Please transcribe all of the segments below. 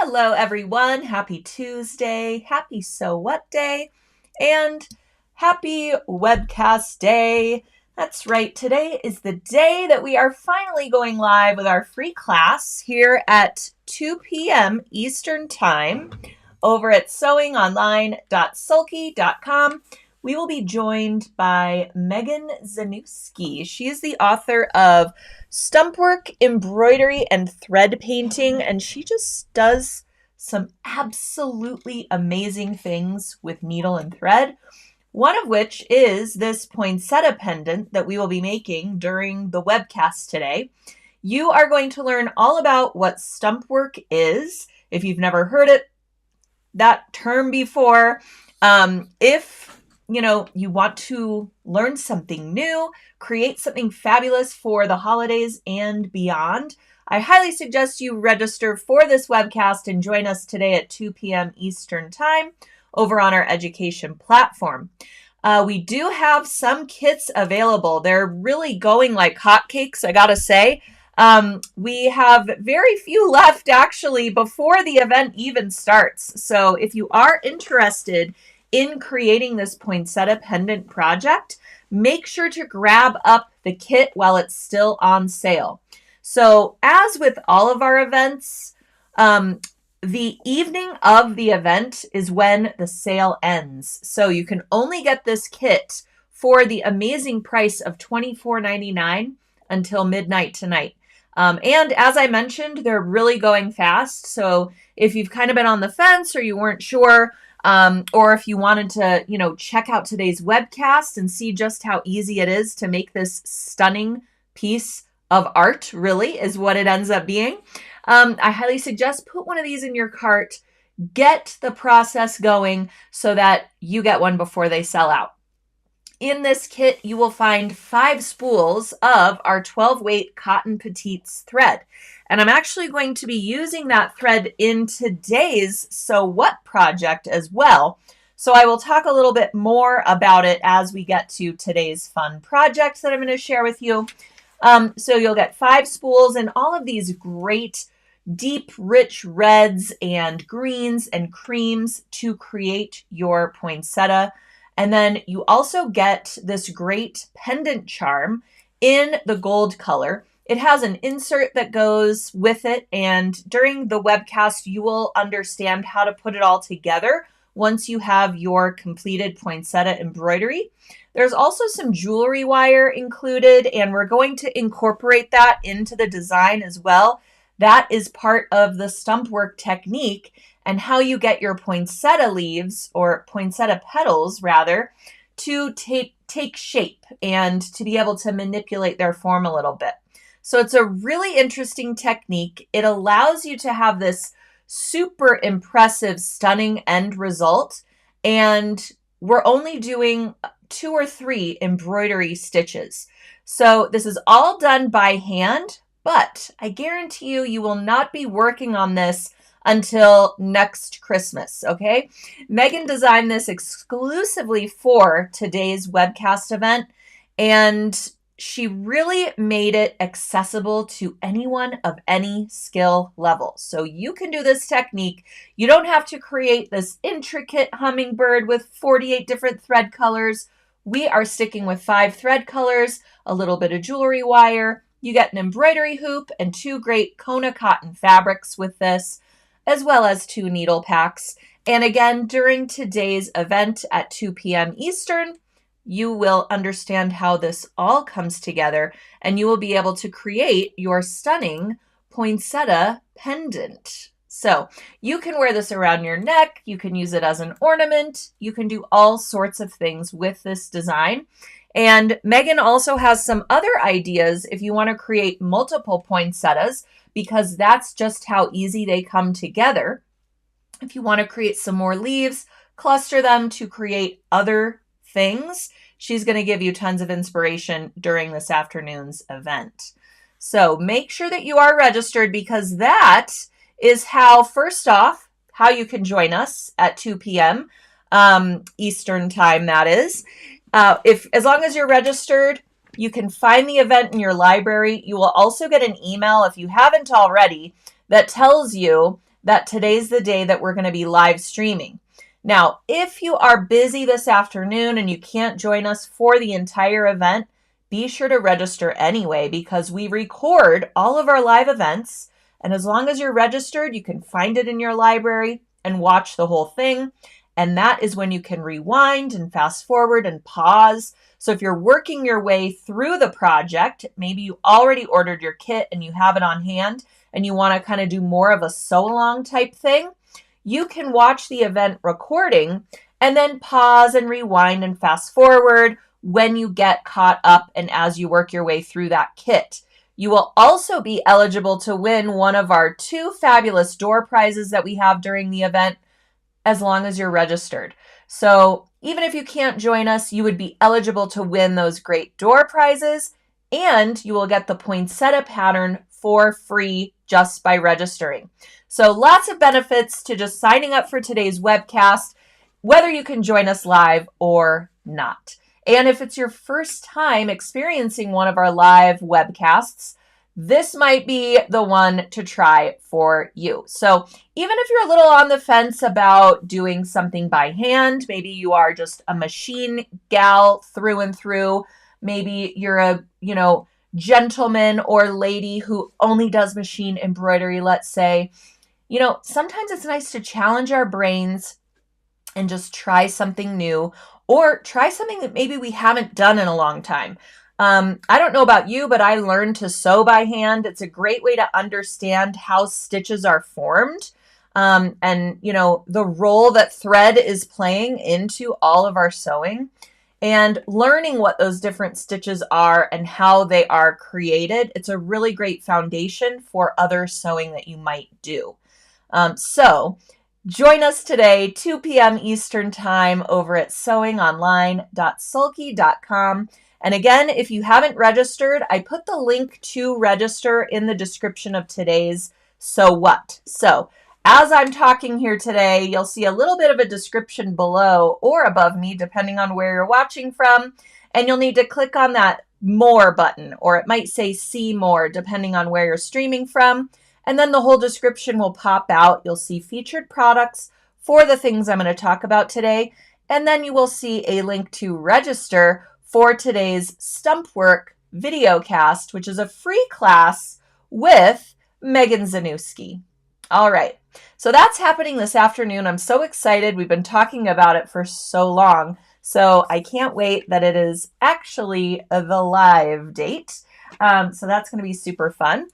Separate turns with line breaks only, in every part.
Hello, everyone. Happy Tuesday. Happy So What Day. And happy Webcast Day. That's right. Today is the day that we are finally going live with our free class here at 2 p.m. Eastern Time over at sewingonline.sulky.com. We will be joined by Megan Zanussi. She is the author of Stumpwork, Embroidery, and Thread Painting, and she just does some absolutely amazing things with needle and thread, one of which is this poinsettia pendant that we will be making during the webcast today. You are going to learn all about what stumpwork is, if you've never heard that term before. If you want to learn something new, create something fabulous for the holidays and beyond, I highly suggest you register for this webcast and join us today at 2 p.m. Eastern Time over on our education platform. We do have some kits available. They're really going like hotcakes, I gotta say. We have very few left actually before the event even starts. So if you are interested in creating this poinsettia pendant project, make sure to grab up the kit while it's still on sale. So as with all of our events, the evening of the event is when the sale ends. So you can only get this kit for the amazing price of $24.99 until midnight tonight. And as I mentioned, they're really going fast. So if you've kind of been on the fence or you weren't sure, or if you wanted to, check out today's webcast and see just how easy it is to make this stunning piece of art, really, is what it ends up being. I highly suggest put one of these in your cart, get the process going so that you get one before they sell out. In this kit, you will find 5 spools of our 12-weight cotton petites thread. And I'm actually going to be using that thread in today's So What project as well. So I will talk a little bit more about it as we get to today's fun project that I'm going to share with you. So you'll get 5 spools and all of these great, deep, rich reds and greens and creams to create your poinsettia. And then you also get this great pendant charm in the gold color. It has an insert that goes with it, and during the webcast, you will understand how to put it all together once you have your completed poinsettia embroidery. There's also some jewelry wire included, and we're going to incorporate that into the design as well. That is part of the stump work technique and how you get your poinsettia leaves, or poinsettia petals rather, to take shape and to be able to manipulate their form a little bit. So it's a really interesting technique. It allows you to have this super impressive, stunning end result. And we're only doing 2 or 3 embroidery stitches. So this is all done by hand, but I guarantee you will not be working on this until next Christmas, okay? Megan designed this exclusively for today's webcast event, and she really made it accessible to anyone of any skill level. So you can do this technique. You don't have to create this intricate hummingbird with 48 different thread colors. We are sticking with 5 thread colors, a little bit of jewelry wire. You get an embroidery hoop and 2 great Kona cotton fabrics with this, as well as 2 needle packs. And again, during today's event at 2 p.m. Eastern, you will understand how this all comes together, and you will be able to create your stunning poinsettia pendant. So you can wear this around your neck. You can use it as an ornament. You can do all sorts of things with this design. And Megan also has some other ideas if you want to create multiple poinsettias, because that's just how easy they come together. If you want to create some more leaves, cluster them to create other things. She's going to give you tons of inspiration during this afternoon's event. So make sure that you are registered, because that is how, first off, how you can join us at 2 p.m. Eastern time, that is. As long as you're registered, you can find the event in your library. You will also get an email, if you haven't already, that tells you that today's the day that we're going to be live streaming. Now, if you are busy this afternoon and you can't join us for the entire event, be sure to register anyway, because we record all of our live events. And as long as you're registered, you can find it in your library and watch the whole thing. And that is when you can rewind and fast forward and pause. So if you're working your way through the project, maybe you already ordered your kit and you have it on hand and you want to kind of do more of a sew along type thing, you can watch the event recording and then pause and rewind and fast forward when you get caught up and as you work your way through that kit. You will also be eligible to win one of our 2 fabulous door prizes that we have during the event, as long as you're registered. So even if you can't join us, you would be eligible to win those great door prizes, and you will get the poinsettia pattern for free just by registering. So lots of benefits to just signing up for today's webcast, whether you can join us live or not. And if it's your first time experiencing one of our live webcasts, this might be the one to try for you. So even if you're a little on the fence about doing something by hand, maybe you are just a machine gal through and through, maybe you're a, gentleman or lady who only does machine embroidery, let's say, sometimes it's nice to challenge our brains and just try something new, or try something that maybe we haven't done in a long time. I don't know about you, but I learned to sew by hand. It's a great way to understand how stitches are formed, and the role that thread is playing into all of our sewing, and learning what those different stitches are and how they are created. It's a really great foundation for other sewing that you might do. So join us today, 2 p.m. Eastern Time, over at sewingonline.sulky.com. And again, if you haven't registered, I put the link to register in the description of today's So What. So as I'm talking here today, you'll see a little bit of a description below or above me, depending on where you're watching from. And you'll need to click on that More button, or it might say See More, depending on where you're streaming from. And then the whole description will pop out. You'll see featured products for the things I'm going to talk about today. And then you will see a link to register for today's Stump Work video cast, which is a free class with Megan Zanussi. All right, so that's happening this afternoon. I'm so excited. We've been talking about it for so long, so I can't wait that it is actually the live date. So that's going to be super fun.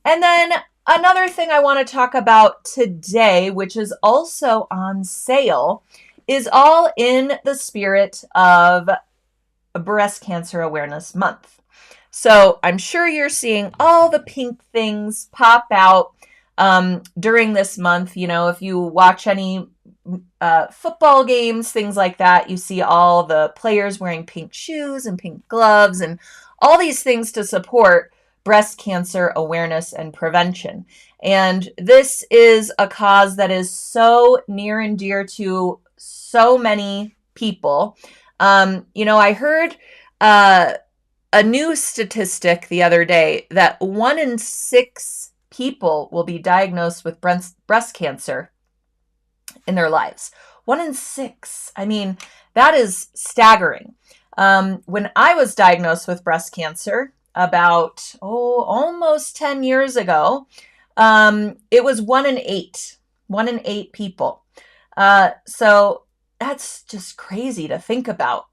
And then another thing I want to talk about today, which is also on sale, is all in the spirit of Breast Cancer Awareness Month. So I'm sure you're seeing all the pink things pop out during this month. If you watch any football games, things like that, you see all the players wearing pink shoes and pink gloves and all these things to support breast cancer awareness and prevention. And this is a cause that is so near and dear to so many people. I heard a new statistic the other day that 1 in 6 people will be diagnosed with breast cancer in their lives. 1 in 6. I mean, that is staggering. When I was diagnosed with breast cancer about, almost 10 years ago, it was 1 in 8. 1 in 8 people. So that's just crazy to think about.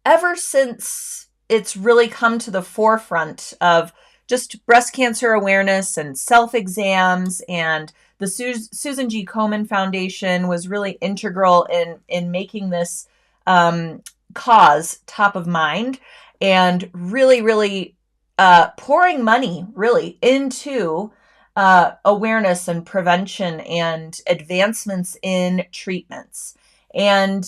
Ever since it's really come to the forefront of just breast cancer awareness and self-exams, and the Susan G. Komen Foundation was really integral in making this cause top of mind, and really, really pouring money really into awareness and prevention and advancements in treatments. And,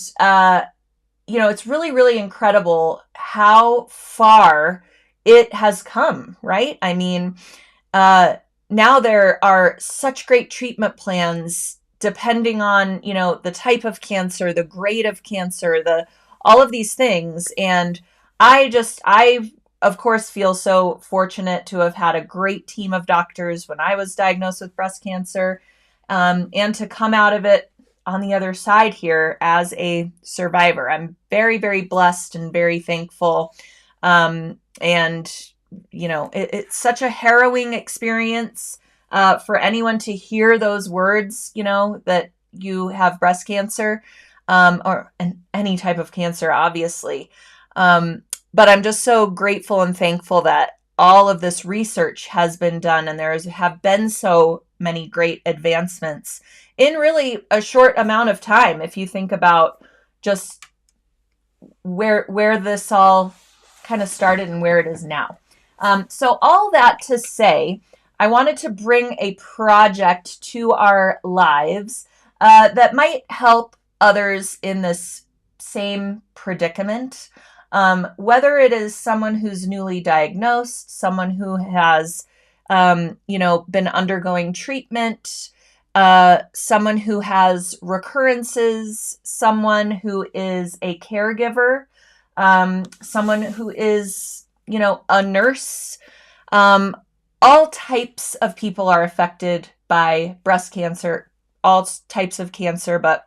it's really, really incredible how far it has come, right? I mean, now there are such great treatment plans depending on, the type of cancer, the grade of cancer, all of these things. And I of course, feel so fortunate to have had a great team of doctors when I was diagnosed with breast cancer, and to come out of it on the other side here as a survivor. I'm very, very blessed and very thankful. And, it's such a harrowing experience for anyone to hear those words, that you have breast cancer, or any type of cancer, obviously. But I'm just so grateful and thankful that all of this research has been done, and have been so many great advancements in really a short amount of time. If you think about just where this all kind of started and where it is now. So all that to say, I wanted to bring a project to our lives that might help others in this same predicament. Whether it is someone who's newly diagnosed, someone who has, been undergoing treatment, someone who has recurrences, someone who is a caregiver, someone who is, a nurse. All types of people are affected by breast cancer, all types of cancer, but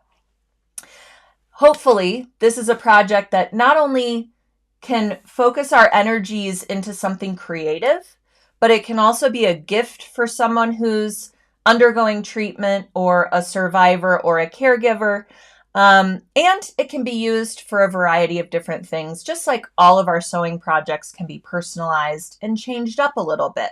hopefully this is a project that not only can focus our energies into something creative, but it can also be a gift for someone who's undergoing treatment or a survivor or a caregiver. And it can be used for a variety of different things, just like all of our sewing projects can be personalized and changed up a little bit.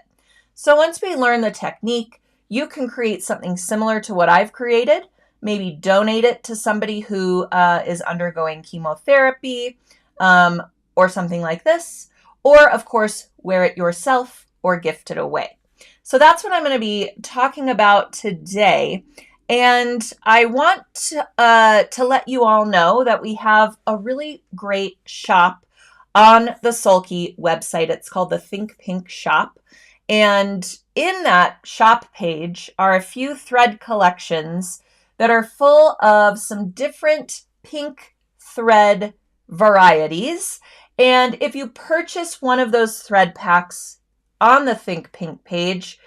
So once we learn the technique, you can create something similar to what I've created, maybe donate it to somebody who is undergoing chemotherapy, or something like this, or of course, wear it yourself or gift it away. So that's what I'm going to be talking about today. And I want to let you all know that we have a really great shop on the Sulky website. It's called the Think Pink Shop. And in that shop page are a few thread collections that are full of some different pink thread varieties. And if you purchase one of those thread packs on the Think Pink page,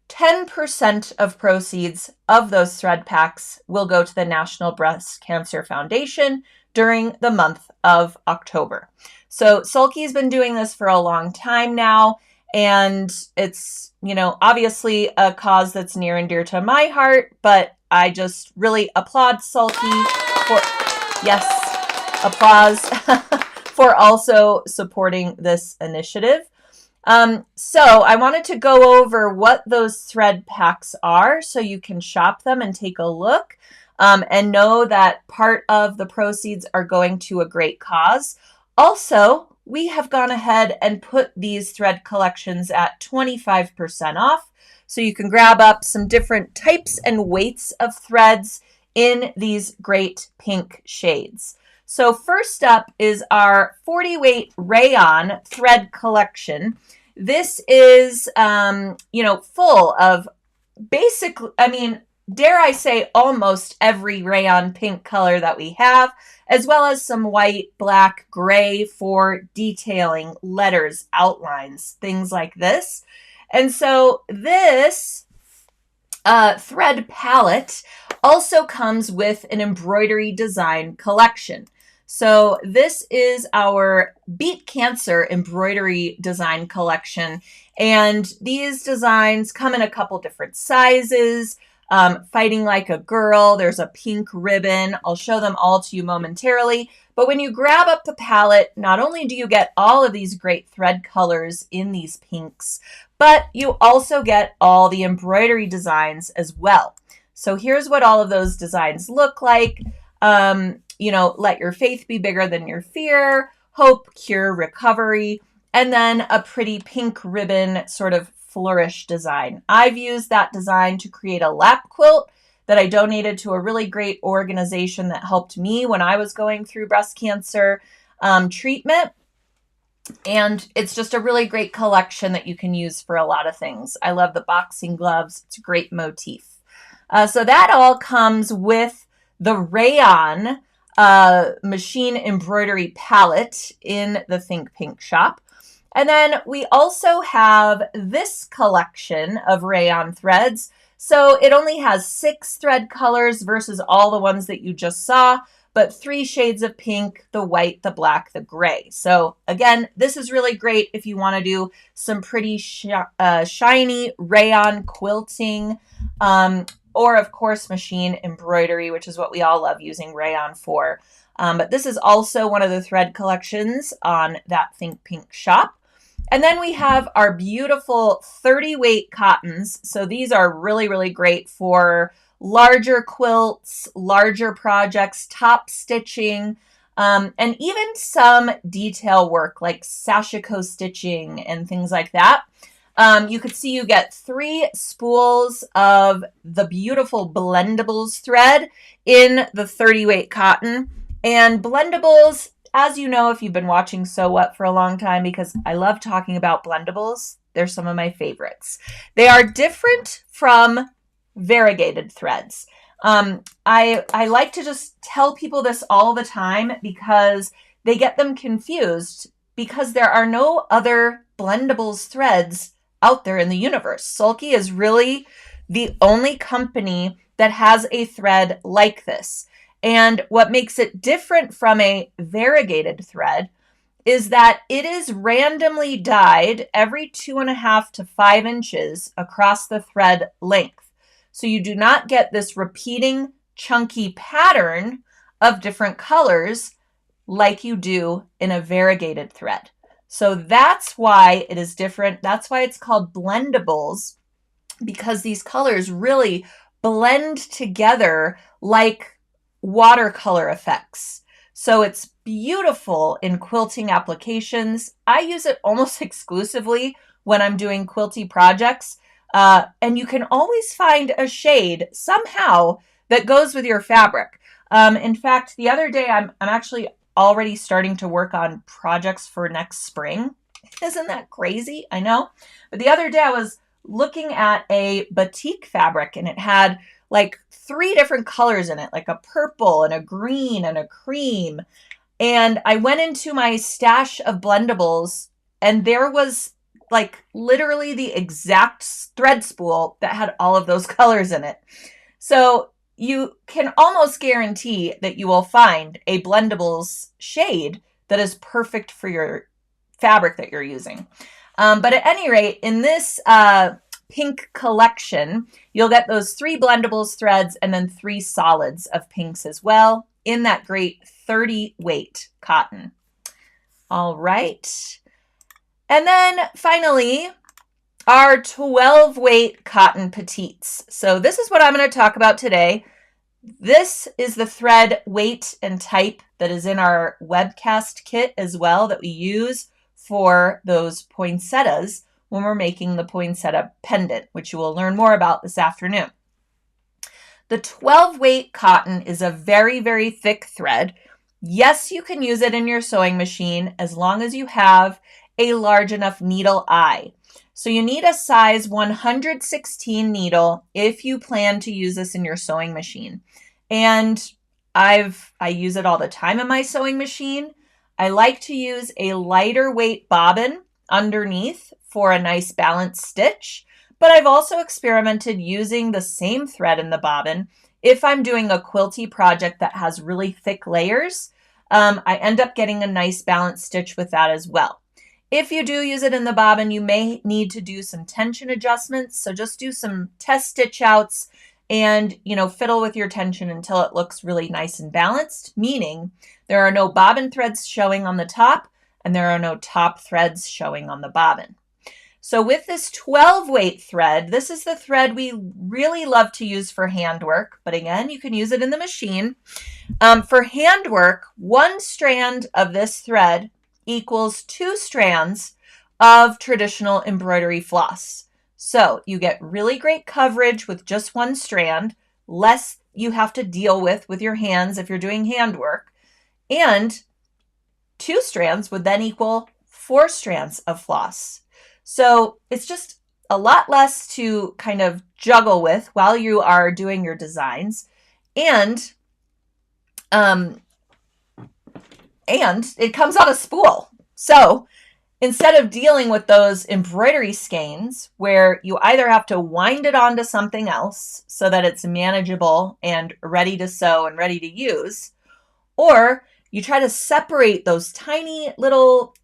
10% of proceeds of those thread packs will go to the National Breast Cancer Foundation during the month of October. So Sulky's been doing this for a long time now, and it's, obviously a cause that's near and dear to my heart, but I just really applaud Sulky for, yes, applause, for also supporting this initiative. So I wanted to go over what those thread packs are so you can shop them and take a look, and know that part of the proceeds are going to a great cause. Also, we have gone ahead and put these thread collections at 25% off, so you can grab up some different types and weights of threads in these great pink shades. So first up is our 40 weight rayon thread collection. This is, full of dare I say, almost every rayon pink color that we have, as well as some white, black, gray for detailing, letters, outlines, things like this. And so this thread palette also comes with an embroidery design collection. So this is our Beat Cancer embroidery design collection. And these designs come in a couple different sizes. Fighting Like a Girl, there's a pink ribbon. I'll show them all to you momentarily. But when you grab up the palette, not only do you get all of these great thread colors in these pinks, but you also get all the embroidery designs as well. So here's what all of those designs look like. Let your faith be bigger than your fear, hope, cure, recovery, and then a pretty pink ribbon sort of flourish design. I've used that design to create a lap quilt that I donated to a really great organization that helped me when I was going through breast cancer treatment. And it's just a really great collection that you can use for a lot of things. I love the boxing gloves. It's a great motif. So that all comes with the rayon machine embroidery palette in the Think Pink shop. And then we also have this collection of rayon threads. So it only has 6 thread colors versus all the ones that you just saw, but 3 shades of pink, the white, the black, the gray. So again, this is really great if you want to do some pretty shiny rayon quilting, or of course machine embroidery, which is what we all love using rayon for. But this is also one of the thread collections on that Think Pink shop. And then we have our beautiful 30 weight cottons. So these are really, really great for larger quilts, larger projects, top stitching, and even some detail work like sashiko stitching and things like that. You could see you get 3 spools of the beautiful Blendables thread in the 30 weight cotton. And Blendables, as you know, if you've been watching So What for a long time, because I love talking about Blendables, they're some of my favorites. They are different from variegated threads. I like to just tell people this all the time because they get them confused, because there are no other Blendables threads out there in the universe. Sulky is really the only company that has a thread like this. And what makes it different from a variegated thread is that it is randomly dyed every 2.5 to 5 inches across the thread length. So you do not get this repeating chunky pattern of different colors like you do in a variegated thread. So that's why it is different. That's why it's called Blendables, because these colors really blend together like watercolor effects. So it's beautiful in quilting applications. I use it almost exclusively when I'm doing quilty projects. And you can always find a shade somehow that goes with your fabric. In fact, the other day, I'm actually already starting to work on projects for next spring. Isn't that crazy? I know. But the other day I was looking at a batik fabric and it had like 3 different colors in it, like a purple and a green and a cream. And I went into my stash of Blendables and there was like literally the exact thread spool that had all of those colors in it. So you can almost guarantee that you will find a Blendables shade that is perfect for your fabric that you're using. But at any rate, in this pink collection, you'll get those 3 Blendables threads and then 3 solids of pinks as well in that great 30 weight cotton. All right. And then finally, our 12 weight cotton petites. So this is what I'm going to talk about today. This is the thread weight and type that is in our Webcast kit as well that we use for those poinsettias when we're making the poinsettia pendant, which you will learn more about this afternoon. The 12 weight cotton is a very, very thick thread. Yes, you can use it in your sewing machine as long as you have a large enough needle eye. So you need a size 116 needle if you plan to use this in your sewing machine. And I use it all the time in my sewing machine. I like to use a lighter weight bobbin underneath for a nice balanced stitch, but I've also experimented using the same thread in the bobbin if I'm doing a quilty project that has really thick layers. I end up getting a nice balanced stitch with that as well. If you do use it in the bobbin, you may need to do some tension adjustments. So just do some test stitch outs and, fiddle with your tension until it looks really nice and balanced, meaning there are no bobbin threads showing on the top and there are no top threads showing on the bobbin. So with this 12 weight thread, this is the thread we really love to use for handwork, but again, you can use it in the machine. For handwork, 1 strand of this thread equals 2 strands of traditional embroidery floss. So you get really great coverage with just 1 strand, less you have to deal with your hands if you're doing handwork, and 2 strands would then equal 4 strands of floss. So it's just a lot less to kind of juggle with while you are doing your designs. And it comes on a spool. So instead of dealing with those embroidery skeins where you either have to wind it onto something else so that it's manageable and ready to sew and ready to use, or you try to separate those tiny little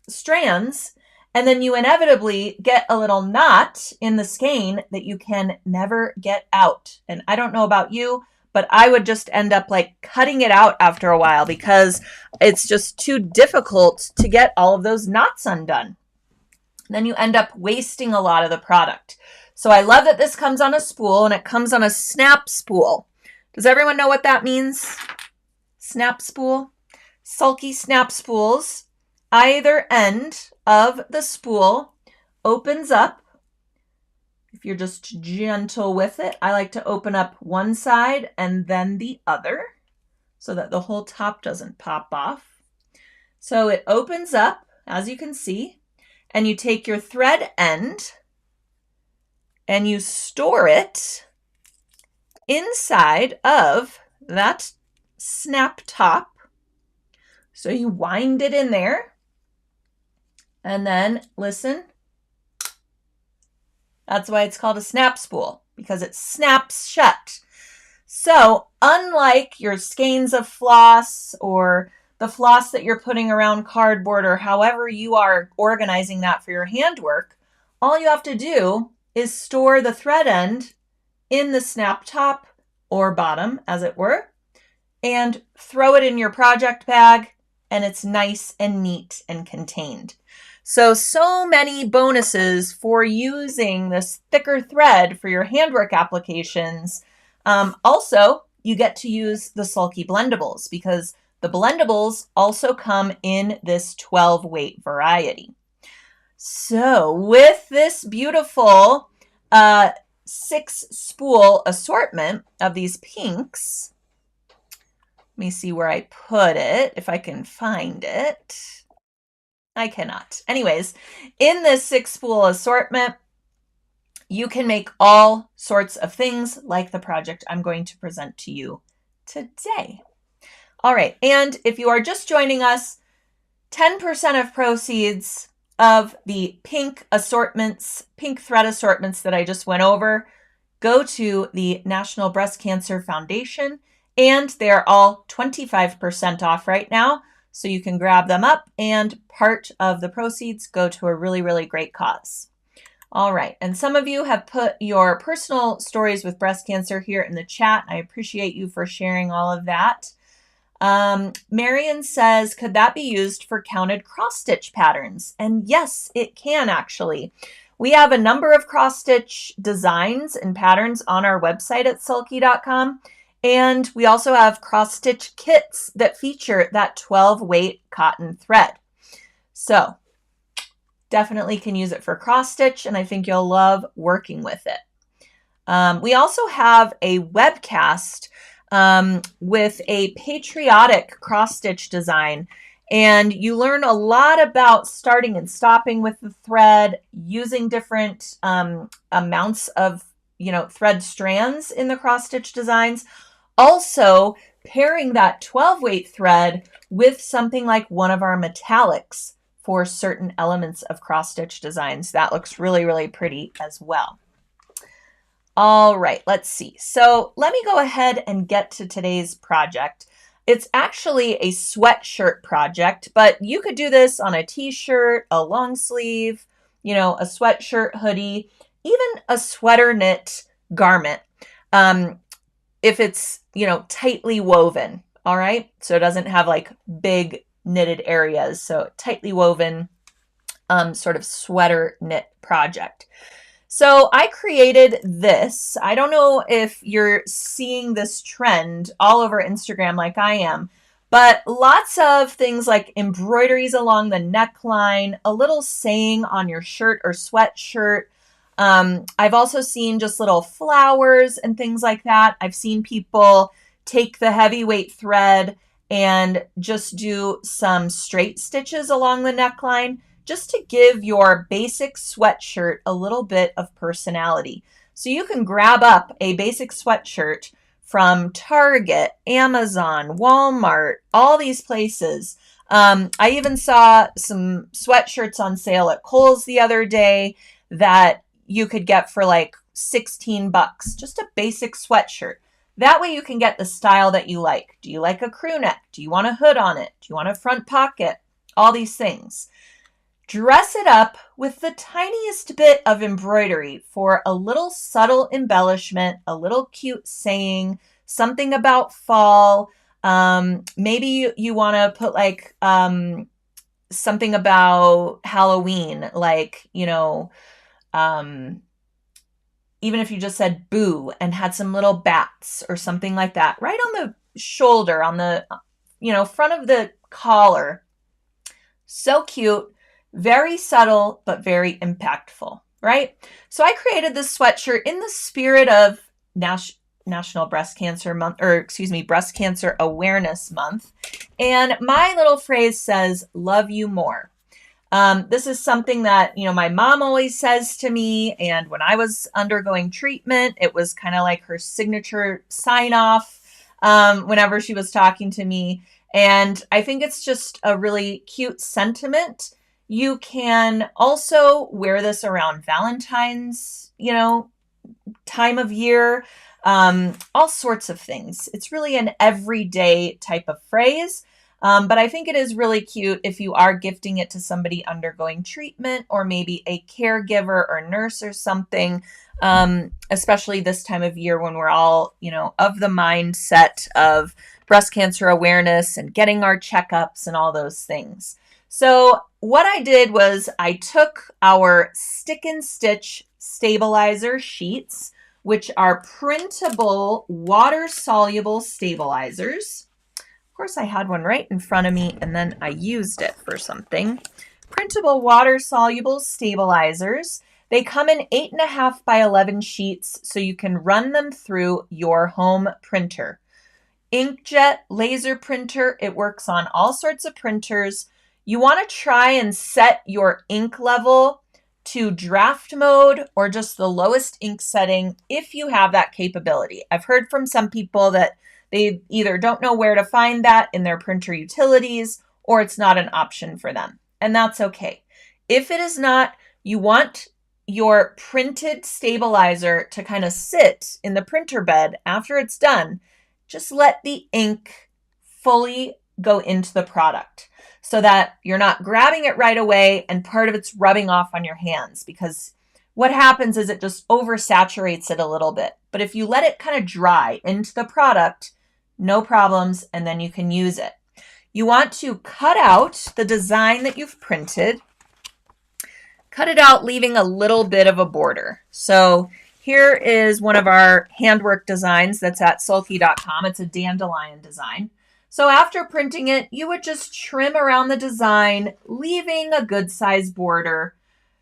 strands, and then you inevitably get a little knot in the skein that you can never get out. And I don't know about you, but I would just end up like cutting it out after a while because it's just too difficult to get all of those knots undone. And then you end up wasting a lot of the product. So I love that this comes on a spool, and it comes on a snap spool. Does everyone know what that means? Snap spool? Sulky snap spools. Either end of the spool opens up. If you're just gentle with it, I like to open up one side and then the other so that the whole top doesn't pop off. So it opens up, as you can see, and you take your thread end and you store it inside of that snap top. So you wind it in there, and then listen. That's why it's called a snap spool, because it snaps shut. So unlike your skeins of floss or the floss that you're putting around cardboard or however you are organizing that for your handwork, all you have to do is store the thread end in the snap top or bottom, as it were, and throw it in your project bag, and it's nice and neat and contained. So many bonuses for using this thicker thread for your handwork applications. Also, you get to use the sulky blendables because the blendables also come in this 12 weight variety. So with this beautiful 6 spool assortment of these pinks, let me see where I put it, if I can find it. I cannot. Anyways, in this 6 spool assortment, you can make all sorts of things like the project I'm going to present to you today. All right, and if you are just joining us, 10% of proceeds of the pink assortments, pink thread assortments that I just went over, go to the National Breast Cancer Foundation, and they're all 25% off right now. So you can grab them up, and part of the proceeds go to a really, really great cause. All right, and some of you have put your personal stories with breast cancer here in the chat. I appreciate you for sharing all of that. Marion says, could that be used for counted cross-stitch patterns? And yes, it can actually. We have a number of cross-stitch designs and patterns on our website at sulky.com. And we also have cross-stitch kits that feature that 12 weight cotton thread. So definitely can use it for cross-stitch, and I think you'll love working with it. We also have a webcast with a patriotic cross-stitch design, and you learn a lot about starting and stopping with the thread, using different amounts of thread strands in the cross-stitch designs. Also, pairing that 12 weight thread with something like one of our metallics for certain elements of cross-stitch designs. That looks really, really pretty as well. All right, let's see. So let me go ahead and get to today's project. It's actually a sweatshirt project, but you could do this on a t-shirt, a long sleeve, a sweatshirt, hoodie, even a sweater knit garment. If it's, tightly woven, all right? So it doesn't have like big knitted areas. So tightly woven sort of sweater knit project. So I created this. I don't know if you're seeing this trend all over Instagram like I am, but lots of things like embroideries along the neckline, a little saying on your shirt or sweatshirt. I've also seen just little flowers and things like that. I've seen people take the heavyweight thread and just do some straight stitches along the neckline just to give your basic sweatshirt a little bit of personality. So you can grab up a basic sweatshirt from Target, Amazon, Walmart, all these places. I even saw some sweatshirts on sale at Kohl's the other day that you could get for like 16 bucks, just a basic sweatshirt. That way you can get the style that you like. Do you like a crew neck? Do you want a hood on it? Do you want a front pocket? All these things. Dress it up with the tiniest bit of embroidery for a little subtle embellishment, a little cute saying, something about fall. Maybe you want to put like something about Halloween, like, um, even if you just said boo and had some little bats or something like that, right on the shoulder, on the, front of the collar. So cute, very subtle, but very impactful, right? So I created this sweatshirt in the spirit of National Breast Cancer Month, Breast Cancer Awareness Month. And my little phrase says, love you more. This is something that, my mom always says to me. And when I was undergoing treatment, it was kind of like her signature sign off whenever she was talking to me. And I think it's just a really cute sentiment. You can also wear this around Valentine's, time of year, all sorts of things. It's really an everyday type of phrase. But I think it is really cute if you are gifting it to somebody undergoing treatment or maybe a caregiver or nurse or something, especially this time of year when we're all, of the mindset of breast cancer awareness and getting our checkups and all those things. So what I did was I took our stick and stitch stabilizer sheets, which are printable, water-soluble stabilizers. Of course, I had one right in front of me, and then I used it for something. Printable, water-soluble stabilizers. They come in 8.5 by 11 sheets, so you can run them through your home printer. Inkjet laser printer. It works on all sorts of printers. You want to try and set your ink level to draft mode or just the lowest ink setting if you have that capability. I've heard from some people that they either don't know where to find that in their printer utilities or it's not an option for them. And that's okay. If it is not, you want your printed stabilizer to kind of sit in the printer bed after it's done. Just let the ink fully go into the product so that you're not grabbing it right away and part of it's rubbing off on your hands, because what happens is it just oversaturates it a little bit. But if you let it kind of dry into the product, no problems, and then you can use it. You want to cut out the design that you've printed. Cut it out, leaving a little bit of a border. So here is one of our handwork designs that's at sulky.com. It's a dandelion design. So after printing it, you would just trim around the design, leaving a good size border,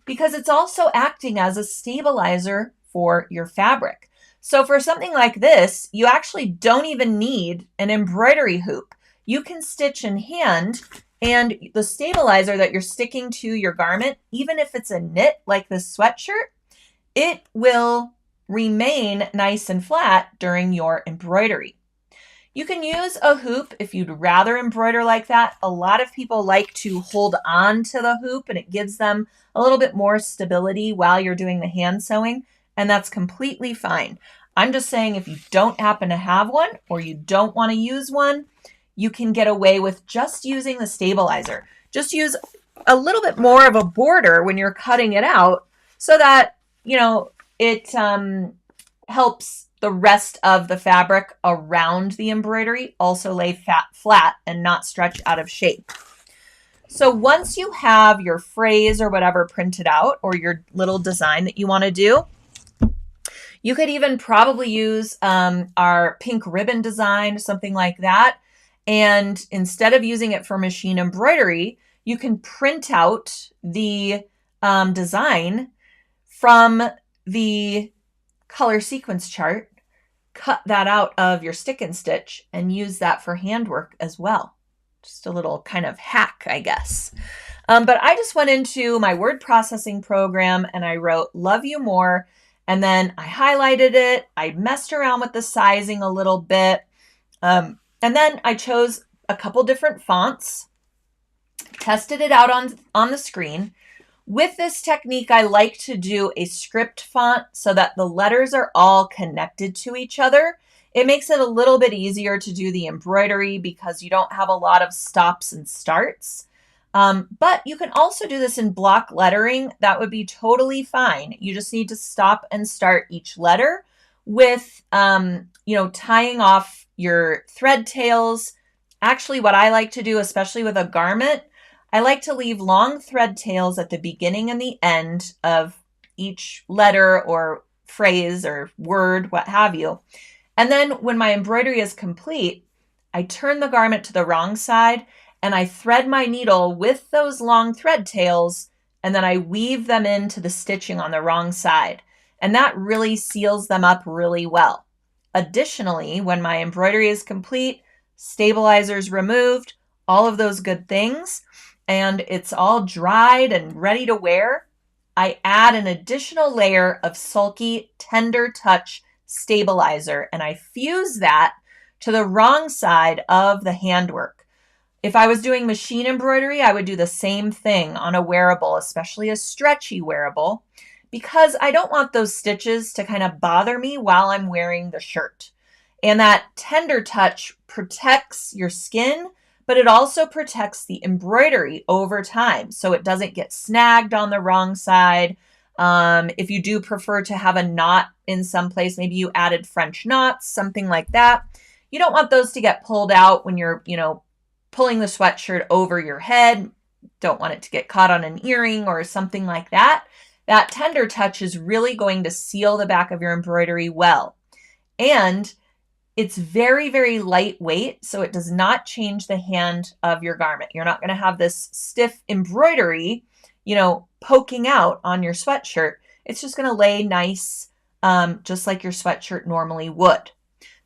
because it's also acting as a stabilizer for your fabric. So for something like this, you actually don't even need an embroidery hoop. You can stitch in hand, and the stabilizer that you're sticking to your garment, even if it's a knit like this sweatshirt, it will remain nice and flat during your embroidery. You can use a hoop if you'd rather embroider like that. A lot of people like to hold on to the hoop and it gives them a little bit more stability while you're doing the hand sewing, and that's completely fine. I'm just saying if you don't happen to have one or you don't want to use one, you can get away with just using the stabilizer. Just use a little bit more of a border when you're cutting it out so that, it helps the rest of the fabric around the embroidery also lay flat and not stretch out of shape. So once you have your phrase or whatever printed out, or your little design that you want to do, you could even probably use our pink ribbon design, something like that. And instead of using it for machine embroidery, you can print out the design from the color sequence chart, cut that out of your stick and stitch, and use that for handwork as well. Just a little kind of hack, I guess. But I just went into my word processing program and I wrote "love you more," and then I highlighted it. I messed around with the sizing a little bit. And then I chose a couple different fonts. tested it out on the screen. With this technique, I like to do a script font so that the letters are all connected to each other. It makes it a little bit easier to do the embroidery because you don't have a lot of stops and starts. But you can also do this in block lettering. That would be totally fine. You just need to stop and start each letter with, tying off your thread tails. Actually, what I like to do, especially with a garment, I like to leave long thread tails at the beginning and the end of each letter or phrase or word, what have you. And then when my embroidery is complete, I turn the garment to the wrong side and I thread my needle with those long thread tails, and then I weave them into the stitching on the wrong side. And that really seals them up really well. Additionally, when my embroidery is complete, stabilizers removed, all of those good things, and it's all dried and ready to wear, I add an additional layer of Sulky Tender Touch Stabilizer, and I fuse that to the wrong side of the handwork. If I was doing machine embroidery, I would do the same thing on a wearable, especially a stretchy wearable, because I don't want those stitches to kind of bother me while I'm wearing the shirt. And that tender touch protects your skin, but it also protects the embroidery over time so it doesn't get snagged on the wrong side. If you do prefer to have a knot in some place, maybe you added French knots, something like that. You don't want those to get pulled out when you're, pulling the sweatshirt over your head. Don't want it to get caught on an earring or something like that. That tender touch is really going to seal the back of your embroidery well. And it's very, very lightweight, so it does not change the hand of your garment. You're not going to have this stiff embroidery, poking out on your sweatshirt. It's just going to lay nice, just like your sweatshirt normally would.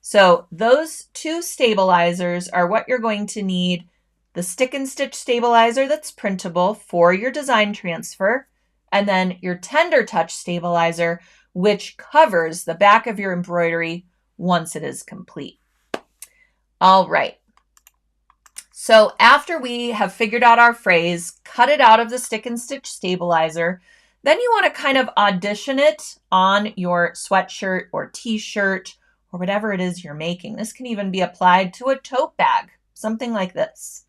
So those two stabilizers are what you're going to need. The stick and stitch stabilizer that's printable for your design transfer, and then your tender touch stabilizer, which covers the back of your embroidery once it is complete. All right. So after we have figured out our phrase, cut it out of the stick and stitch stabilizer, then you want to kind of audition it on your sweatshirt or t-shirt or whatever it is you're making. This can even be applied to a tote bag, something like this.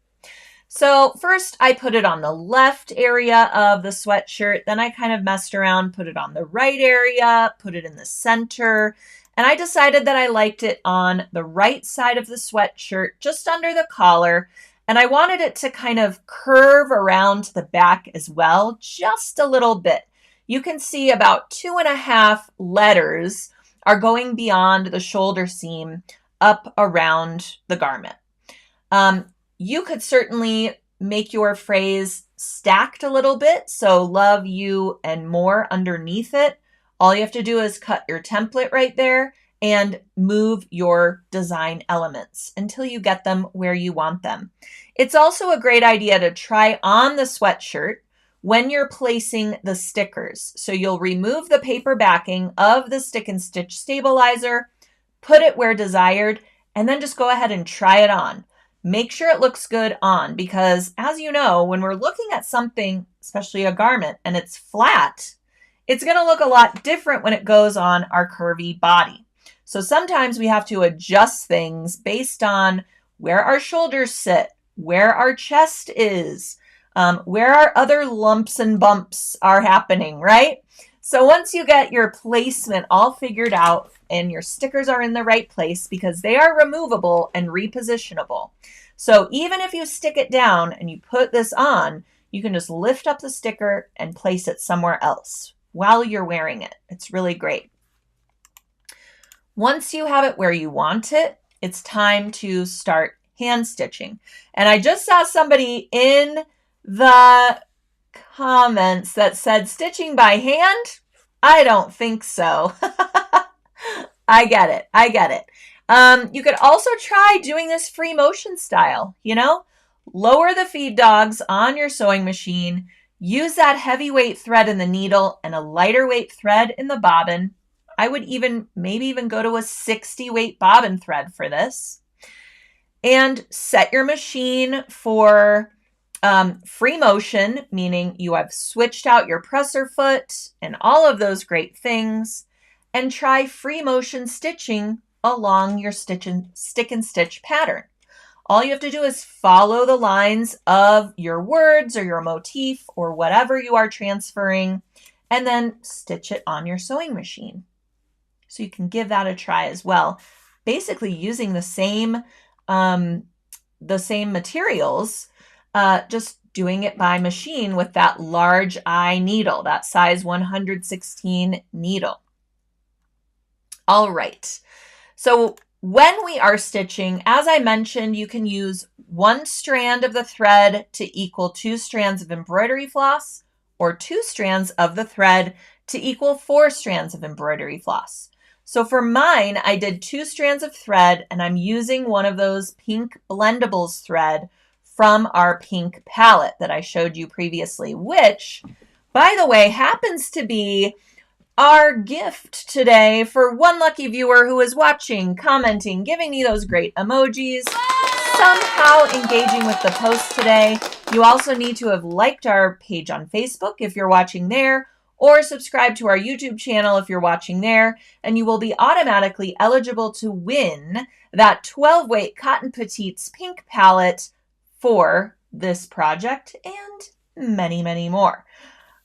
So first I put it on the left area of the sweatshirt, then I kind of messed around, put it on the right area, put it in the center, and I decided that I liked it on the right side of the sweatshirt, just under the collar, and I wanted it to kind of curve around to the back as well, just a little bit. You can see about 2.5 letters are going beyond the shoulder seam up around the garment. You could certainly make your phrase stacked a little bit, so love you and more underneath it. All you have to do is cut your template right there and move your design elements until you get them where you want them. It's also a great idea to try on the sweatshirt when you're placing the stickers. So you'll remove the paper backing of the stick and stitch stabilizer, put it where desired, and then just go ahead and try it on. Make sure it looks good on, because as you know, when we're looking at something, especially a garment, and it's flat, it's going to look a lot different when it goes on our curvy body. So sometimes we have to adjust things based on where our shoulders sit, where our chest is, where our other lumps and bumps are happening, right? So once you get your placement all figured out and your stickers are in the right place, because they are removable and repositionable. So even if you stick it down and you put this on, you can just lift up the sticker and place it somewhere else while you're wearing it. It's really great. Once you have it where you want it, it's time to start hand stitching. And I just saw somebody in the comments that said stitching by hand. I don't think so. I get it. You could also try doing this free motion style, lower the feed dogs on your sewing machine, use that heavyweight thread in the needle and a lighter weight thread in the bobbin. I would maybe even go to a 60 weight bobbin thread for this, and set your machine for Free motion, meaning you have switched out your presser foot and all of those great things, and try free motion stitching along your stick and stitch pattern. All you have to do is follow the lines of your words or your motif or whatever you are transferring, and then stitch it on your sewing machine. So you can give that a try as well. Basically using the same materials, just doing it by machine with that large eye needle, that size 116 needle. All right. So when we are stitching, as I mentioned, you can use 1 strand of the thread to equal 2 strands of embroidery floss, or 2 strands of the thread to equal 4 strands of embroidery floss. So for mine, I did 2 strands of thread, and I'm using one of those pink blendables thread from our pink palette that I showed you previously, which, by the way, happens to be our gift today for one lucky viewer who is watching, commenting, giving me those great emojis, somehow engaging with the post today. You also need to have liked our page on Facebook if you're watching there, or subscribe to our YouTube channel if you're watching there, and you will be automatically eligible to win that 12-weight Cotton Petites pink palette for this project and many, many more.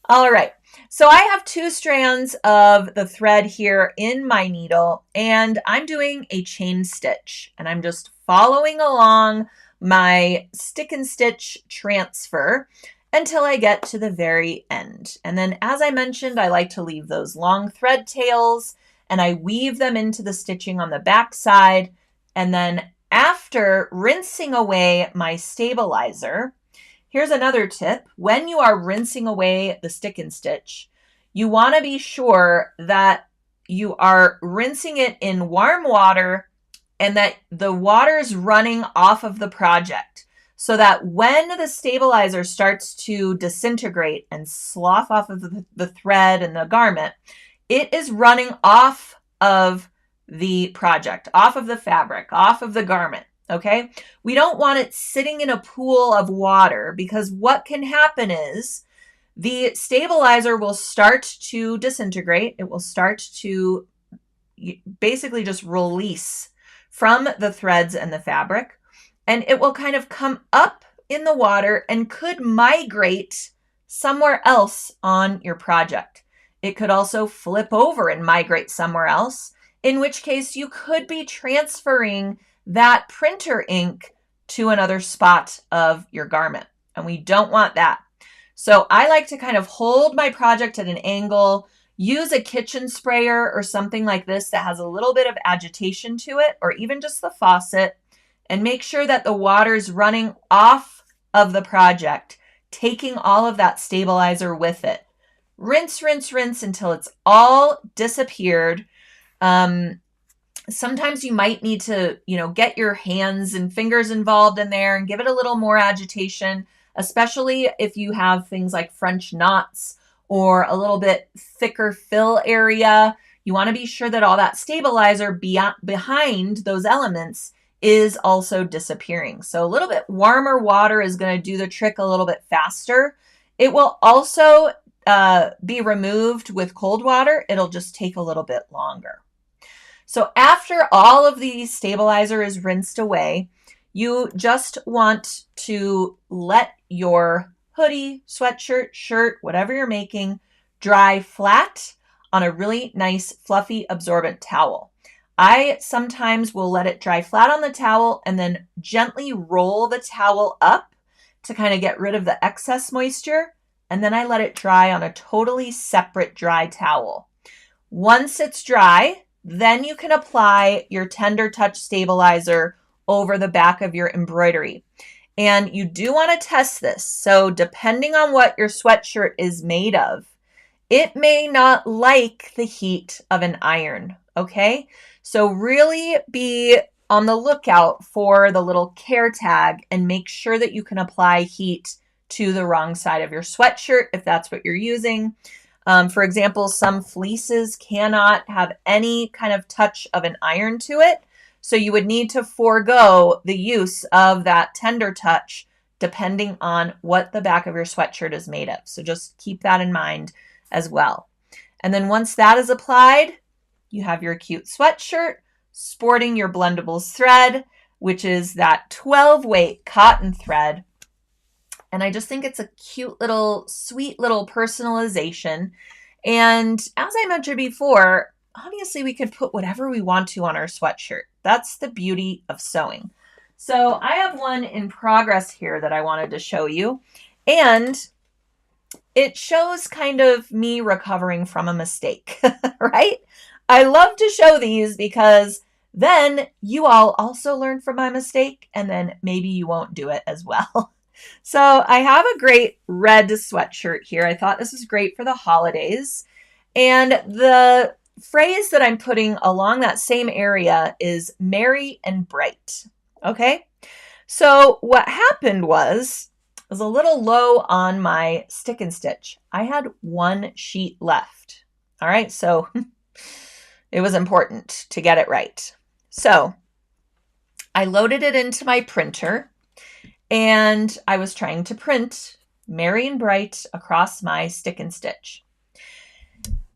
All right, so I have 2 strands of the thread here in my needle, and I'm doing a chain stitch, and I'm just following along my stick and stitch transfer until I get to the very end. And then, as I mentioned, I like to leave those long thread tails, and I weave them into the stitching on the back side. And then after rinsing away my stabilizer, here's another tip. When you are rinsing away the stick and stitch, you want to be sure that you are rinsing it in warm water and that the water is running off of the project, so that when the stabilizer starts to disintegrate and slough off of the thread and the garment, it is running off of the project, off of the fabric, off of the garment. Okay, we don't want it sitting in a pool of water, because what can happen is the stabilizer will start to disintegrate. It will start to basically just release from the threads and the fabric, and it will kind of come up in the water and could migrate somewhere else on your project. It could also flip over and migrate somewhere else, in which case you could be transferring that printer ink to another spot of your garment, and we don't want that. So I like to kind of hold my project at an angle, use a kitchen sprayer or something like this that has a little bit of agitation to it, or even just the faucet, and make sure that the water is running off of the project, taking all of that stabilizer with it. Rinse, rinse, rinse until it's all disappeared. Sometimes you might need to, get your hands and fingers involved in there and give it a little more agitation, especially if you have things like French knots or a little bit thicker fill area. You want to be sure that all that stabilizer behind those elements is also disappearing. So a little bit warmer water is going to do the trick a little bit faster. It will also be removed with cold water. It'll just take a little bit longer. So after all of the stabilizer is rinsed away, you just want to let your hoodie, sweatshirt, shirt, whatever you're making, dry flat on a really nice, fluffy, absorbent towel. I sometimes will let it dry flat on the towel and then gently roll the towel up to kind of get rid of the excess moisture, and then I let it dry on a totally separate dry towel. Once it's dry, then you can apply your Tender Touch stabilizer over the back of your embroidery. And you do want to test this. So depending on what your sweatshirt is made of, it may not like the heat of an iron, okay? So really be on the lookout for the little care tag and make sure that you can apply heat to the wrong side of your sweatshirt if that's what you're using. For example, some fleeces cannot have any kind of touch of an iron to it. So you would need to forego the use of that Tender Touch depending on what the back of your sweatshirt is made of. So just keep that in mind as well. And then once that is applied, you have your cute sweatshirt sporting your Blendables thread, which is that 12 weight cotton thread. And I just think it's a cute little, sweet little personalization. And as I mentioned before, obviously we could put whatever we want to on our sweatshirt. That's the beauty of sewing. So I have one in progress here that I wanted to show you. And it shows kind of me recovering from a mistake, right? I love to show these because then you all also learn from my mistake, and then maybe you won't do it as well. So I have a great red sweatshirt here. I thought this was great for the holidays. And the phrase that I'm putting along that same area is merry and bright. Okay? So what happened was a little low on my stick and stitch. I had one sheet left. All right, so it was important to get it right. So I loaded it into my printer and I was trying to print merry and bright across my stick and stitch.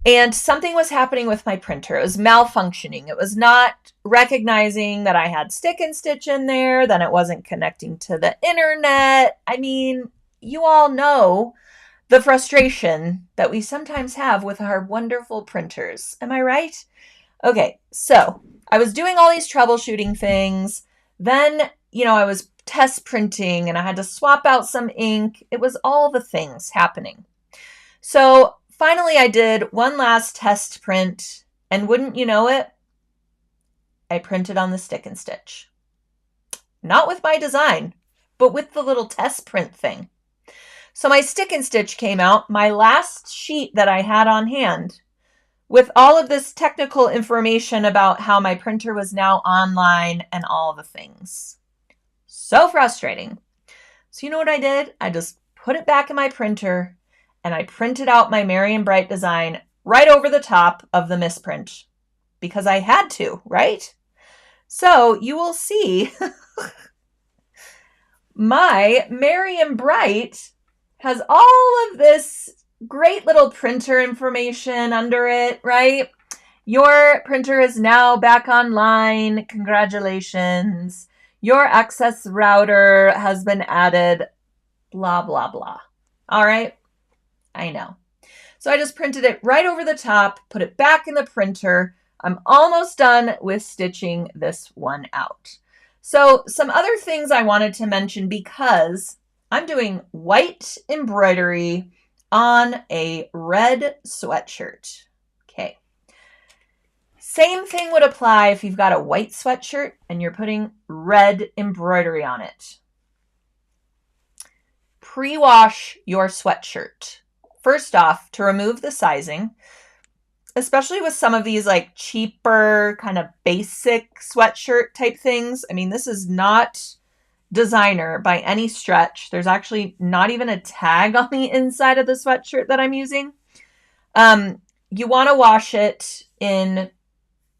And something was happening with my printer. It was malfunctioning. It was not recognizing that I had stick and stitch in there. Then it wasn't connecting to the internet. I mean, you all know the frustration that we sometimes have with our wonderful printers. Am I right? Okay, so I was doing all these troubleshooting things. Then, I was test printing and I had to swap out some ink. It was all the things happening. So finally, I did one last test print, and wouldn't you know it, I printed on the stick and stitch. Not with my design, but with the little test print thing. So my stick and stitch came out, my last sheet that I had on hand, with all of this technical information about how my printer was now online and all the things. So frustrating. So you know what I did? I just put it back in my printer, and I printed out my merry and bright design right over the top of the misprint because I had to, right? So you will see my merry and bright has all of this great little printer information under it, right? Your printer is now back online. Congratulations. Your access router has been added, blah, blah, blah. All right. I know. So I just printed it right over the top, put it back in the printer. I'm almost done with stitching this one out. So some other things I wanted to mention because I'm doing white embroidery on a red sweatshirt. Okay. Same thing would apply if you've got a white sweatshirt and you're putting red embroidery on it. Pre-wash your sweatshirt. First off, to remove the sizing, especially with some of these like cheaper kind of basic sweatshirt type things. I mean, this is not designer by any stretch. There's actually not even a tag on the inside of the sweatshirt that I'm using. You want to wash it in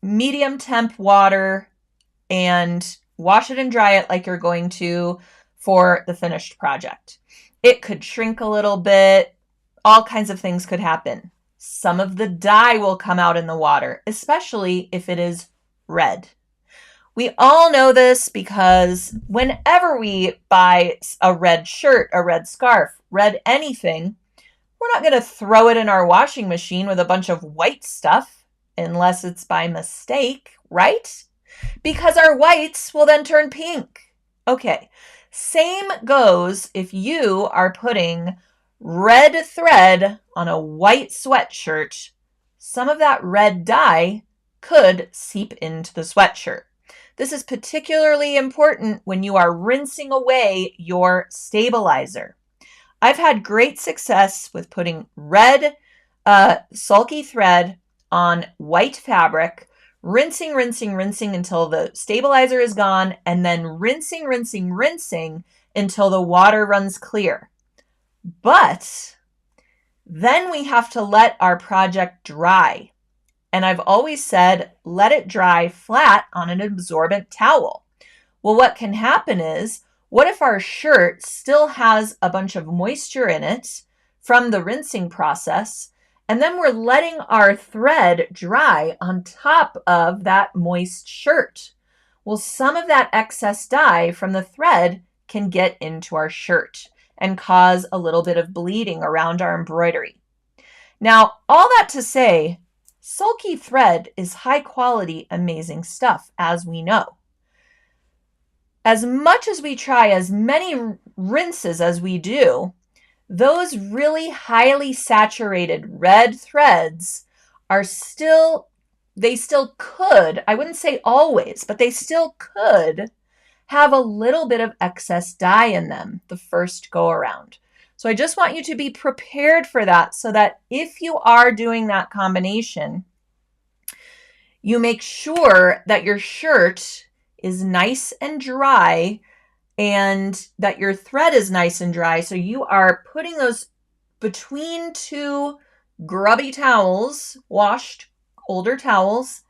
medium temp water and wash it and dry it like you're going to for the finished project. It could shrink a little bit. All kinds of things could happen. Some of the dye will come out in the water, especially if it is red. We all know this because whenever we buy a red shirt, a red scarf, red anything, we're not going to throw it in our washing machine with a bunch of white stuff unless it's by mistake, right? Because our whites will then turn pink. Okay, same goes if you are putting red thread on a white sweatshirt. Some of that red dye could seep into the sweatshirt. This is particularly important when you are rinsing away your stabilizer. I've had great success with putting red sulky thread on white fabric, rinsing until the stabilizer is gone, and then rinsing until the water runs clear. But then we have to let our project dry. And I've always said, let it dry flat on an absorbent towel. Well, what can happen is What if our shirt still has a bunch of moisture in it from the rinsing process, and then we're letting our thread dry on top of that moist shirt? Well, some of that excess dye from the thread can get into our shirt and cause a little bit of bleeding around our embroidery. Now, all that to say, sulky thread is high quality, amazing stuff, as we know. As much as we try as many rinses as we do, those really highly saturated red threads are they still could, I wouldn't say always, but they still could have a little bit of excess dye in them the first go around. So I just want you to be prepared for that so that if you are doing that combination, you make sure that your shirt is nice and dry and that your thread is nice and dry. So you are putting those between two grubby towels, washed older towels,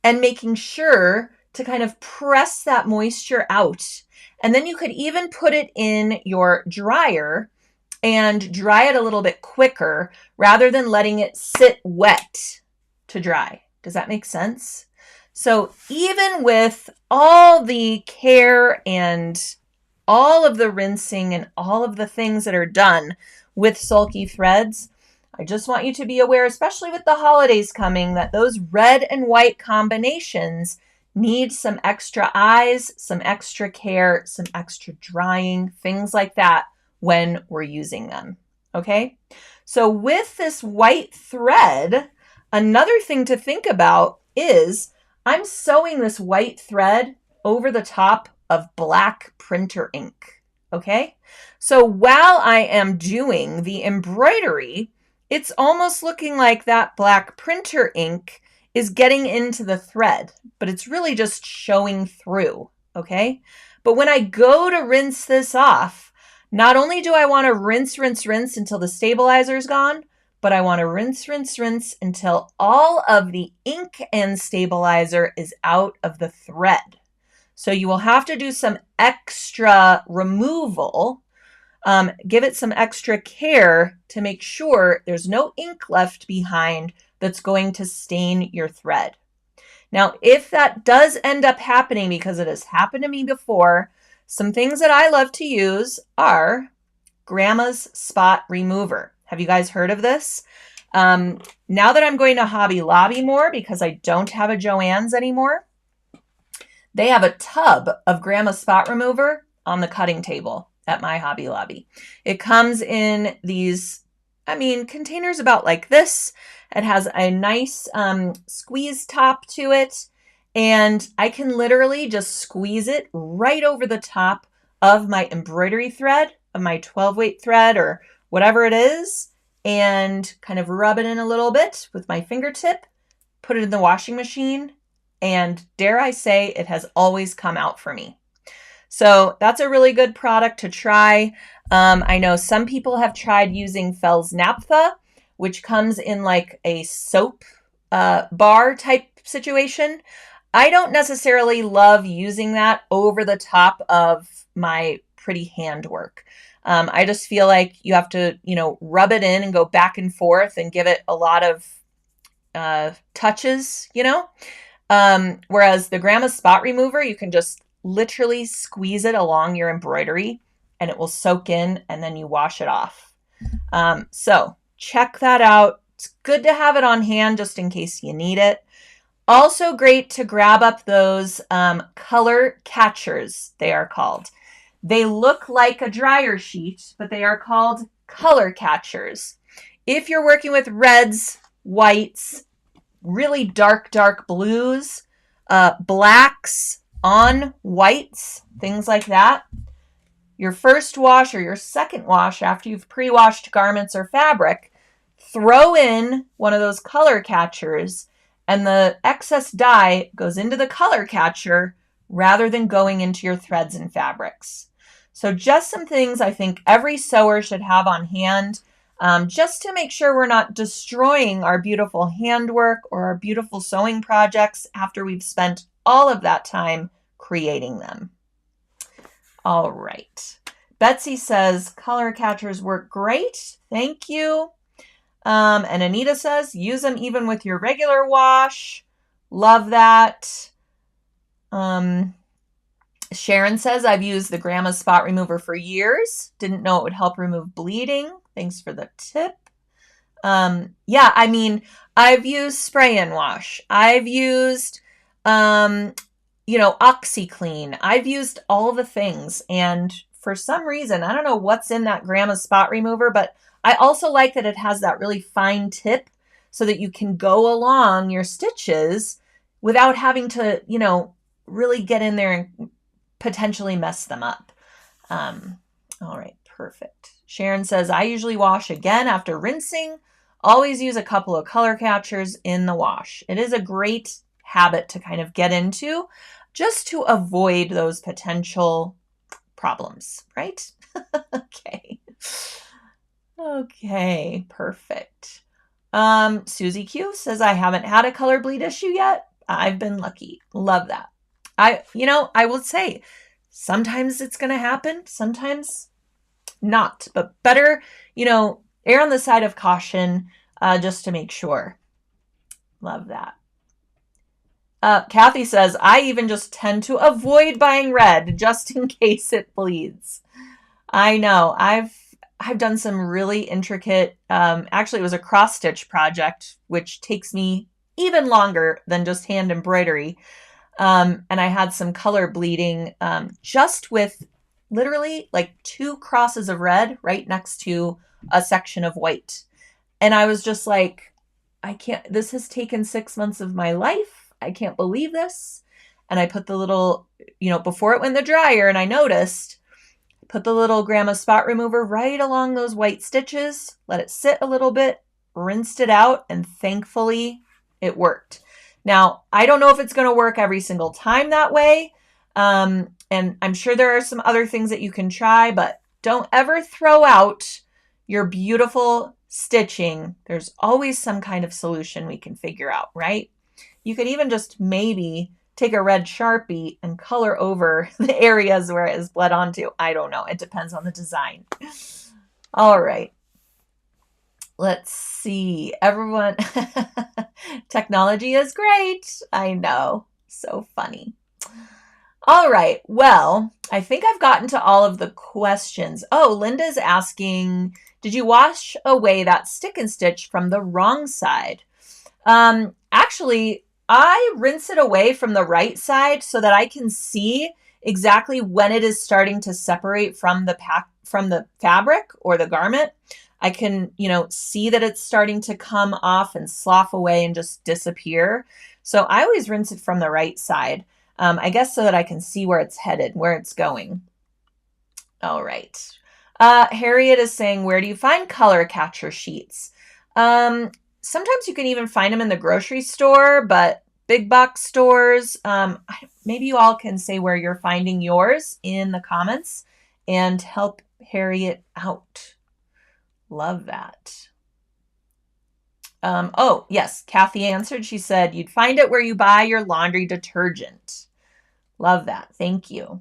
and making sure to kind of press that moisture out. And then you could even put it in your dryer and dry it a little bit quicker rather than letting it sit wet to dry. Does that make sense? So even with all the care and all of the rinsing and all of the things that are done with sulky threads, I just want you to be aware, especially with the holidays coming, that those red and white combinations need some extra eyes, some extra care, some extra drying, things like that when we're using them. Okay? So with this white thread, another thing to think about is I'm sewing this white thread over the top of black printer ink. Okay? So while I am doing the embroidery, it's almost looking like that black printer ink is getting into the thread, but it's really just showing through. Okay? But when I go to rinse this off, not only do I want to rinse until the stabilizer is gone, but I want to rinse until all of the ink and stabilizer is out of the thread. So you will have to do some extra removal, give it some extra care to make sure there's no ink left behind that's going to stain your thread. Now, if that does end up happening, because it has happened to me before, some things that I love to use are Grandma's Spot Remover. Have you guys heard of this? Now that I'm going to Hobby Lobby more because I don't have a Joann's anymore, they have a tub of Grandma's Spot Remover on the cutting table at my Hobby Lobby. It comes in these, containers about like this. It has a nice squeeze top to it, and I can literally just squeeze it right over the top of my embroidery thread, of my 12 weight thread or whatever it is, and kind of rub it in a little bit with my fingertip, put it in the washing machine, and dare I say, it has always come out for me. So that's a really good product to try. I know some people have tried using Fels Naphtha, which comes in like a soap bar type situation. I don't necessarily love using that over the top of my pretty handwork. I just feel like you have to, rub it in and go back and forth and give it a lot of touches, whereas the Grandma's Spot Remover, you can just literally squeeze it along your embroidery and it will soak in and then you wash it off. So check that out. It's good to have it on hand just in case you need it. Also great to grab up those color catchers, they are called. They look like a dryer sheet, but they are called color catchers. If you're working with reds, whites, really dark blues, blacks on whites, things like that, your first wash or your second wash after you've pre-washed garments or fabric, throw in one of those color catchers and the excess dye goes into the color catcher rather than going into your threads and fabrics. So just some things I think every sewer should have on hand, just to make sure we're not destroying our beautiful handwork or our beautiful sewing projects after we've spent all of that time creating them. All right. Betsy says color catchers work great. Thank you. And Anita says use them even with your regular wash. Love that. Sharon says I've used the Grandma Spot Remover for years. Didn't know it would help remove bleeding. Thanks for the tip. Yeah, I mean, I've used spray and wash. I've used, OxyClean. I've used all the things. And for some reason, I don't know what's in that Grandma Spot Remover, but I also like that it has that really fine tip so that you can go along your stitches without having to, really get in there and potentially mess them up. All right, perfect. Sharon says, I usually wash again after rinsing. Always use a couple of color catchers in the wash. It is a great habit to kind of get into just to avoid those potential problems, right? Okay. Okay, perfect. Susie Q says, I haven't had a color bleed issue yet. I've been lucky. Love that. I will say sometimes it's going to happen, sometimes not, but better, err on the side of caution just to make sure. Love that. Kathy says, I even just tend to avoid buying red just in case it bleeds. I know. I've done some really intricate, actually it was a cross stitch project, which takes me even longer than just hand embroidery. And I had some color bleeding just with literally like 2 crosses of red right next to a section of white. And I was just like, I can't, this has taken 6 months of my life. I can't believe this. And I put the little, before it went in the dryer, and I noticed, put the little Grandma Spot Remover right along those white stitches, let it sit a little bit, rinsed it out, and thankfully it worked. Now, I don't know if it's going to work every single time that way. And I'm sure there are some other things that you can try, but don't ever throw out your beautiful stitching. There's always some kind of solution we can figure out, right? You could even just maybe take a red Sharpie and color over the areas where it is bled onto. I don't know. It depends on the design. All right. Let's see. Everyone, technology is great. I know. So funny. All right. Well, I think I've gotten to all of the questions. Oh, Linda's asking, did you wash away that stick and stitch from the wrong side? Actually, I rinse it away from the right side so that I can see exactly when it is starting to separate from the fabric or the garment. I can, see that it's starting to come off and slough away and just disappear. So I always rinse it from the right side, I guess so that I can see where it's headed, where it's going. All right. Harriet is saying, where do you find color catcher sheets? Sometimes you can even find them in the grocery store, but big box stores, maybe you all can say where you're finding yours in the comments and help Harriet out. Love that. Oh, yes, Kathy answered. She said, you'd find it where you buy your laundry detergent. Love that. Thank you.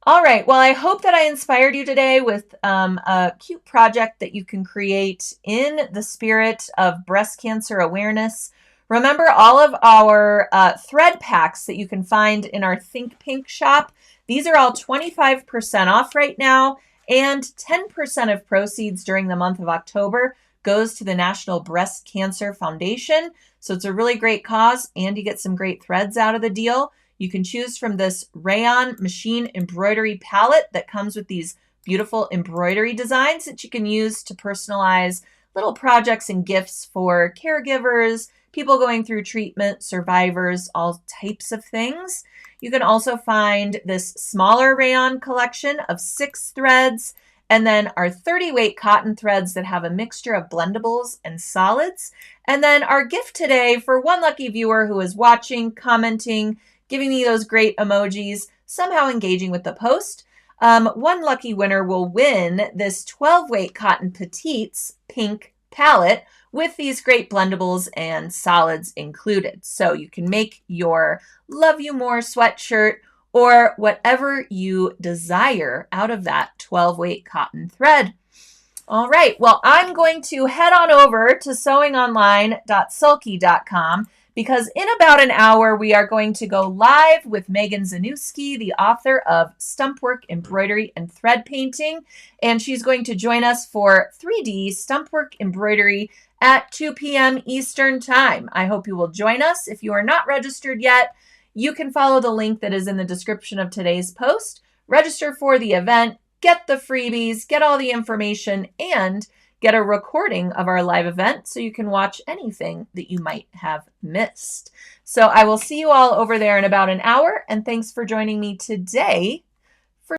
All right. Well, I hope that I inspired you today with a cute project that you can create in the spirit of breast cancer awareness. Remember all of our thread packs that you can find in our Think Pink shop. These are all 25% off right now, and 10% of proceeds during the month of October goes to the National Breast Cancer Foundation. So it's a really great cause, and you get some great threads out of the deal. You can choose from this rayon machine embroidery palette that comes with these beautiful embroidery designs that you can use to personalize little projects and gifts for caregivers, people going through treatment, survivors, all types of things. You can also find this smaller rayon collection of 6 threads, and then our 30-weight cotton threads that have a mixture of blendables and solids. And then our gift today for one lucky viewer who is watching, commenting, giving me those great emojis, somehow engaging with the post. One lucky winner will win this 12-weight cotton petites pink palette with these great blendables and solids included. So you can make your Love You More sweatshirt or whatever you desire out of that 12-weight cotton thread. All right, well, I'm going to head on over to sewingonline.sulky.com because in about an hour, we are going to go live with Megan Zanussi, the author of Stumpwork, Embroidery, and Thread Painting. And she's going to join us for 3D Stumpwork Embroidery at 2 p.m. Eastern Time. I hope you will join us. If you are not registered yet, you can follow the link that is in the description of today's post, register for the event, get the freebies, get all the information, and get a recording of our live event so you can watch anything that you might have missed. So I will see you all over there in about an hour, and thanks for joining me today